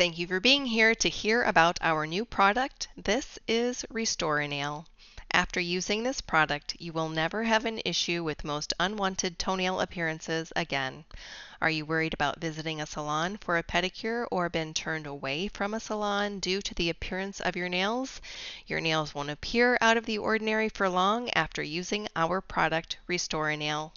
Thank you for being here to hear about our new product. This is Restore-A-Nail. After using this product, you will never have an issue with most unwanted toenail appearances again. Are you worried about visiting a salon for a pedicure or been turned away from a salon due to the appearance of your nails? Your nails won't appear out of the ordinary for long after using our product, Restore-A-Nail.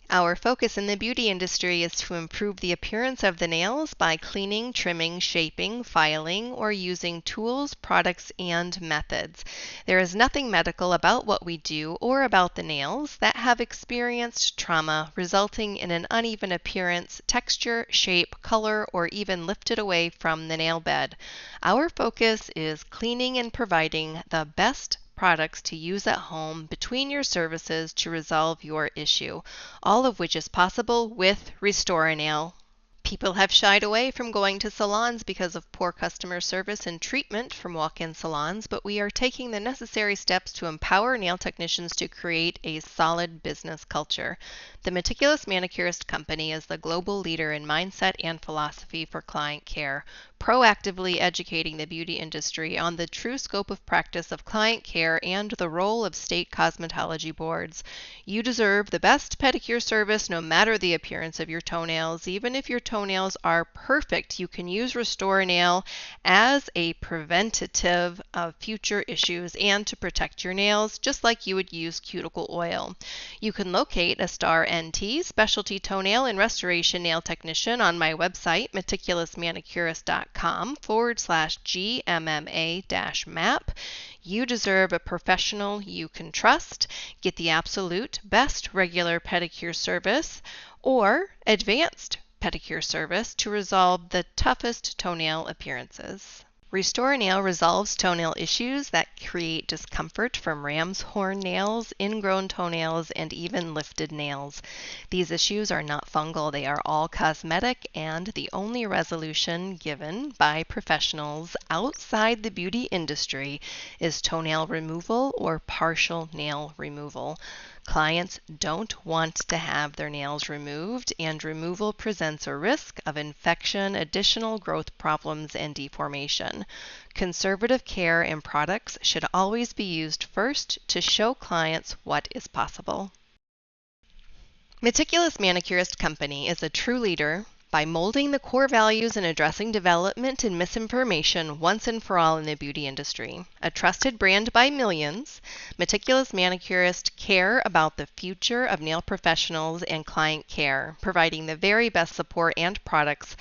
Our focus in the beauty industry is to improve the appearance of the nails by cleaning, trimming, shaping, filing, or using tools, products, and methods. There is nothing medical about what we do or about the nails that have experienced trauma resulting in an uneven appearance, texture, shape, color, or even lifted away from the nail bed. Our focus is cleaning and providing the best products to use at home between your services to resolve your issue, all of which is possible with Restore-A-Nail. People have shied away from going to salons because of poor customer service and treatment from walk-in salons, but we are taking the necessary steps to empower nail technicians to create a solid business culture. The Meticulous Manicurist company is the global leader in mindset and philosophy for client care, proactively educating the beauty industry on the true scope of practice of client care and the role of state cosmetology boards. You deserve the best pedicure service no matter the appearance of your toenails. Even if your toenails are perfect, you can use Restore-A-Nail as a preventative of future issues and to protect your nails, just like you would use cuticle oil. You can locate a Star NT specialty toenail and restoration nail technician on my website, meticulousmanicurist.com/GMMA-map. You deserve a professional you can trust. Get the absolute best regular pedicure service or advanced pedicure service to resolve the toughest toenail appearances. Restore-A-Nail resolves toenail issues that create discomfort from ram's horn nails, ingrown toenails, and even lifted nails. These issues are not fungal, they are all cosmetic, and the only resolution given by professionals outside the beauty industry is toenail removal or partial nail removal. Clients don't want to have their nails removed, and removal presents a risk of infection, additional growth problems, and deformation. Conservative care and products should always be used first to show clients what is possible. Meticulous Manicurist Company is a true leader by molding the core values and addressing development and misinformation once and for all in the beauty industry. A trusted brand by millions, Meticulous Manicurist care about the future of nail professionals and client care, providing the very best support and products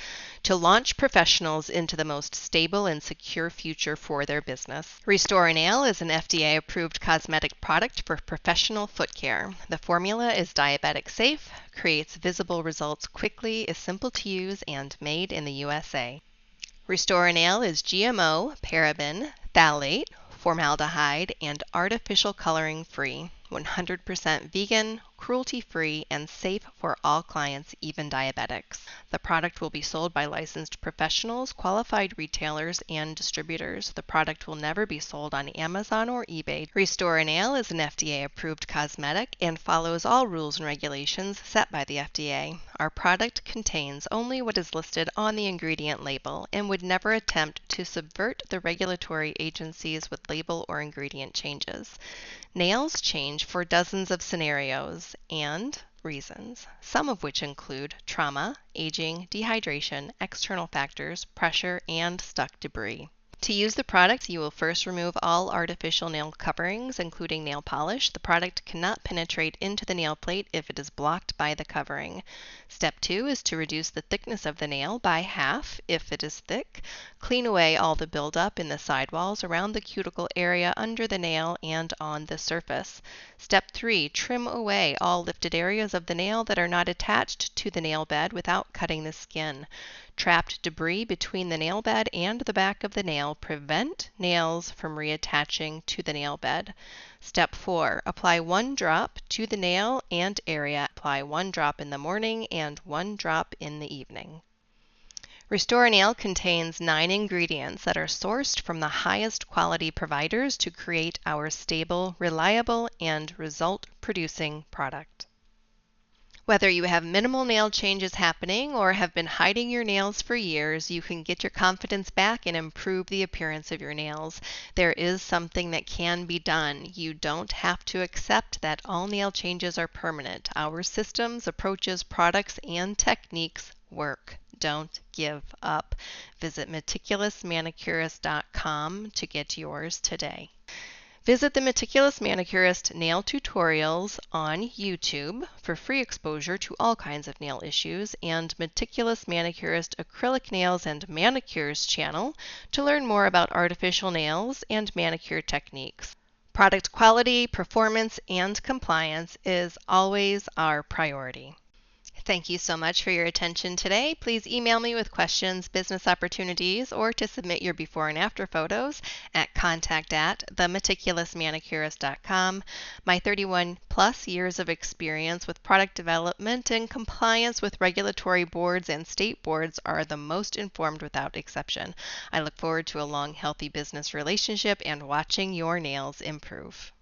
to launch professionals into the most stable and secure future for their business. Restore-A-Nail is an FDA-approved cosmetic product for professional foot care. The formula is diabetic safe, creates visible results quickly, is simple to use, and made in the USA. Restore-A-Nail is GMO, paraben, phthalate, formaldehyde, and artificial coloring free, 100% vegan, cruelty-free, and safe for all clients, even diabetics. The product will be sold by licensed professionals, qualified retailers, and distributors. The product will never be sold on Amazon or eBay. Restore-A-Nail is an FDA-approved cosmetic and follows all rules and regulations set by the FDA. Our product contains only what is listed on the ingredient label and would never attempt to subvert the regulatory agencies with label or ingredient changes. Nails change for dozens of scenarios and reasons, some of which include trauma, aging, dehydration, external factors, pressure, and stuck debris. To use the product, you will first remove all artificial nail coverings, including nail polish. The product cannot penetrate into the nail plate if it is blocked by the covering. Step 2 is to reduce the thickness of the nail by half if it is thick. Clean away all the buildup in the sidewalls, around the cuticle area, under the nail, and on the surface. Step 3, trim away all lifted areas of the nail that are not attached to the nail bed without cutting the skin. Trapped debris between the nail bed and the back of the nail prevent nails from reattaching to the nail bed. Step 4, apply 1 drop to the nail and area. Apply 1 drop in the morning and 1 drop in the evening. Restore-A-Nail contains 9 ingredients that are sourced from the highest quality providers to create our stable, reliable, and result-producing product. Whether you have minimal nail changes happening or have been hiding your nails for years, you can get your confidence back and improve the appearance of your nails. There is something that can be done. You don't have to accept that all nail changes are permanent. Our systems, approaches, products, and techniques work. Don't give up. Visit meticulousmanicurist.com to get yours today. Visit the Meticulous Manicurist nail tutorials on YouTube for free exposure to all kinds of nail issues, and Meticulous Manicurist acrylic nails and manicures channel to learn more about artificial nails and manicure techniques. Product quality, performance, and compliance is always our priority. Thank you so much for your attention today. Please email me with questions, business opportunities, or to submit your before and after photos at contact@themeticulousmanicurist.com. My 31 plus years of experience with product development and compliance with regulatory boards and state boards are the most informed without exception. I look forward to a long, healthy business relationship and watching your nails improve.